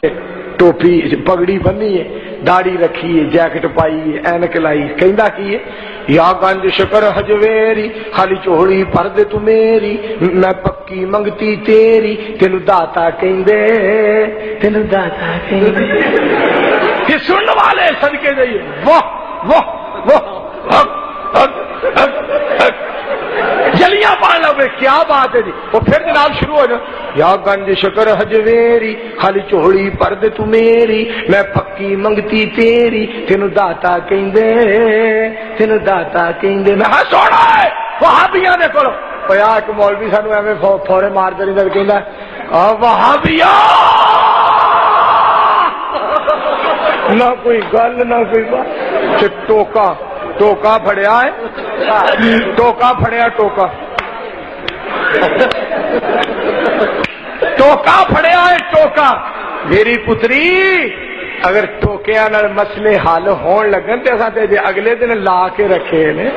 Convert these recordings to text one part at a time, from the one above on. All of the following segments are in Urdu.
ٹوپی پگڑی بنی ہے، داڑھی رکھی ہے، جیکٹ پائی ہے، اینک لائی، کہندا کی ہے یا گنج شکر ہجویری خالی چوڑی پر دے تو میری، میں پکی منگتی تیری، تینو داتا کہندے، تینو داتا کہندے۔ یہ سننے والے صدقے جائیے، واہ واہ واہ، جلیاں پان لگے، کیا بات ہے جی۔ وہ پھر جناب شروع ہو جائے یا گنج شکر ہجویری خالی چوڑی پر دے تو میری، میں پکی منگتی تیری، تینو داتا کہندے، تینو داتا کہندے۔ میں ہاں سونا ہے وہابیاں دے کولو پیا کہ مولوی سانو ایویں فورے مار دے نہیں کہندا وہابیا، نہ کوئی گل نہ کوئی بات، ٹوکا ٹوکا پھڑیا ہے، ٹوکا پھڑیا، ٹوکا ٹوکا پھڑیا ہے، ٹوکا۔ میری پتری اگر ٹوکیا نال مسئلے حل ہون لگن تے اساں تے اگلے دن لا کے رکھے نے۔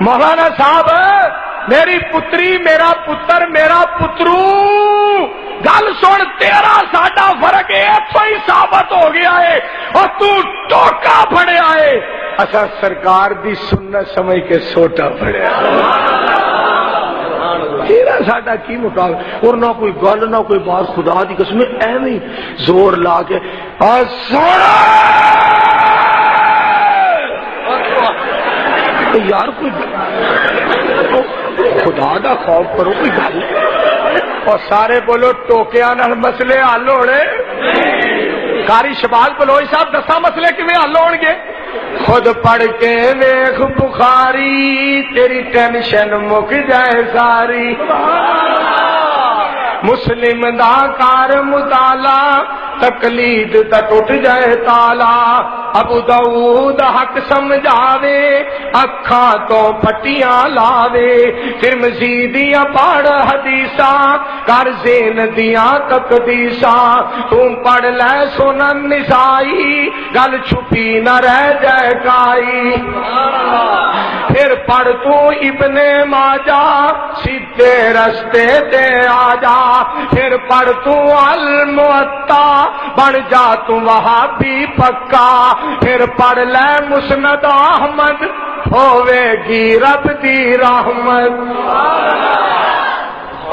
مولانا صاحب میری پتری، میرا پتر، میرا پترو، گل سن، تیرا ساڈا فرق اتوں ہی ثابت ہو گیا ہے، اور تو ٹوکا پھڑیا ہے، اسا سرکار دی سنت سمجھ کے سوٹا پھڑیا، تیرا ساڈا کی مقابلہ؟ اور نہ کوئی گل نہ کوئی بات، خدا دی قسم ایویں زور لا کے یار کوئی خدا دا خوف کرو، کوئی گل، اور سارے بولو ٹوکیا نال مسئلے حل ہونے۔ قاری شبال بلوچ صاحب دسا مسئلے کیویں حل ہون گے؟ خود پڑھ کے ویکھ بخاری، تیری ٹینشن مک جائے ساری، مسلم دا کار مطالعہ، تقلید تا ٹوٹ جائے تالا، ابو داؤد حق سمجھاوے، اکھاں تو پٹیاں لاوے، پھر مزیدیاں پڑھ حدیثاں، کر زین دیاں تقدیساں، تم پڑھ لے سنن نسائی، گل چھپی نہ رہ جائے کائی، پھر پڑھ تو ابن ماجہ، سیدھے رستے تے آ جا، پھر پڑھ تو الموطا، بن جا تو وہابی پکا، پھر پڑھ لے مسند احمد، ہوے گی رب دی رحمت۔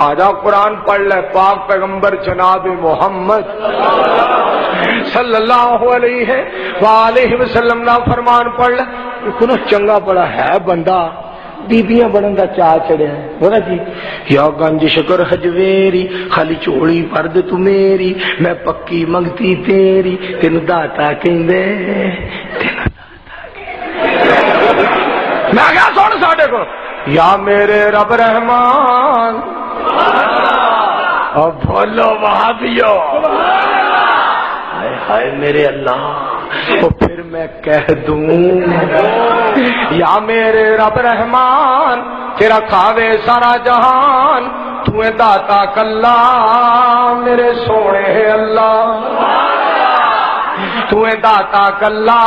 آجا قرآن پڑھ لے، پاک پیغمبر جناب محمد صلی اللہ علیہ وآلہ وسلم نا فرمان پڑھ لے۔ کنو چنگا بڑا ہے بندہ، بیبیاں بڑھن دا چاہ چڑھے ہیں، بولا جی یا گنج شکر ہجویری خالی چوڑی پر دے تو میری، میں پکی منگتی تیری، تینو داتا کہندے، تینو داتا کہندے۔ میں کیا سن ساڈے کو یا میرے رب رحمان، اور بولو وہابیو، ہائے ہائے میرے اللہ، تو پھر میں کہہ دوں یا میرے رب رحمان، تیرا کھاوے سارا جہان، تو داتا کلا میرے سونے اللہ، تو داتا کلا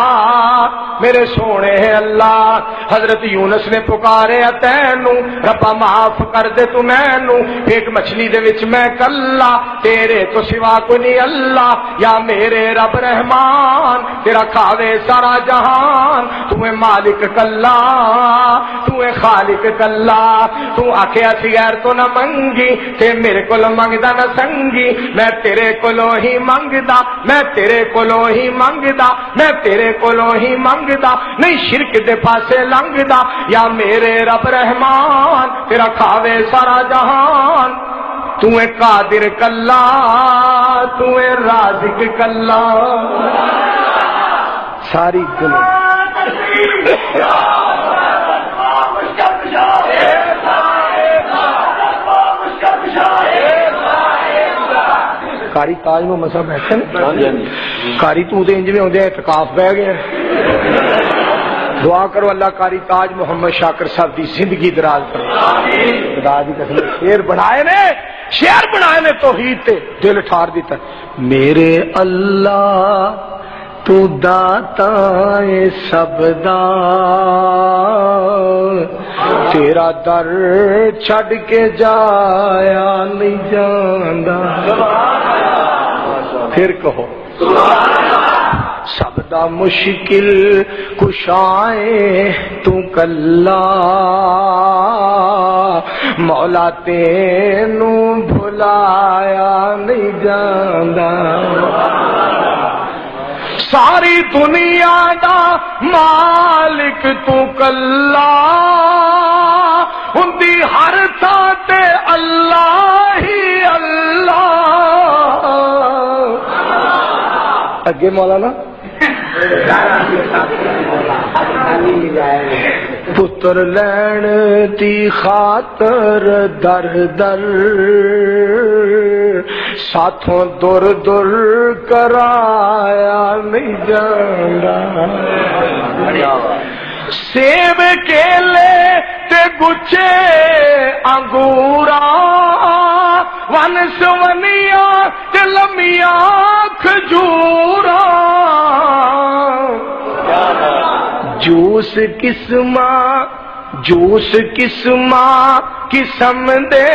میرے سونے اللہ۔ حضرت یونس نے پکارے تینو، ربا معاف کر دے تو مینو، ایک مچھلی دے وچ میں کلا، تیرے تو سوا کوئی نہیں اللہ، یا میرے رب رحمان، تیرا کھاوے سارا جہان، تو مالک کلا، تو خالق کلا، تو آکھیا سی غیر تو نہ منگی، تے میرے کول منگدا نہ سنگی، میں تیرے کولوں ہی منگدا، میں تیرے کولوں ہی منگدا، میں تیرے کولوں ہی منگدا، نہیں شرک دے پاسے لنگدا، یا میرے رب رحمان، تیرا کھاوے سارا جہان، تو قادر کلا، تو رازق کلا، ساری دنیا کاری تاج میں مسا بیٹھے کاری تو دے انج میں ہوندے اعتکاف بہ گیا۔ دعا کرو اللہ کاری تاج محمد شاکر صاحب دی زندگی دراز کرے، خدا دی قسم شیر بنائے نے، شیر بنائے نے توحید تے دل ٹھار دیتا۔ میرے اللہ تو داتا سب دا، تیرا در چھڈ کے جایا نہیں جاندا. پھر کہو سب دا مشکل کشائے تو کلا مولا تینو بھلایا نہیں جاندا. ساری دنیا دا مالک تو کلا ہوندی ہر تھاں تے اللہ ہی اللہ. اگے مولانا پتر لین دی خاطر در در ساتھوں دور دور کرایا نہیں جاندا. سیب کیلے تے گچے انگورا ون سونیاں تے لمیاں کھجورا جوس قسم دے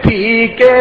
پی کے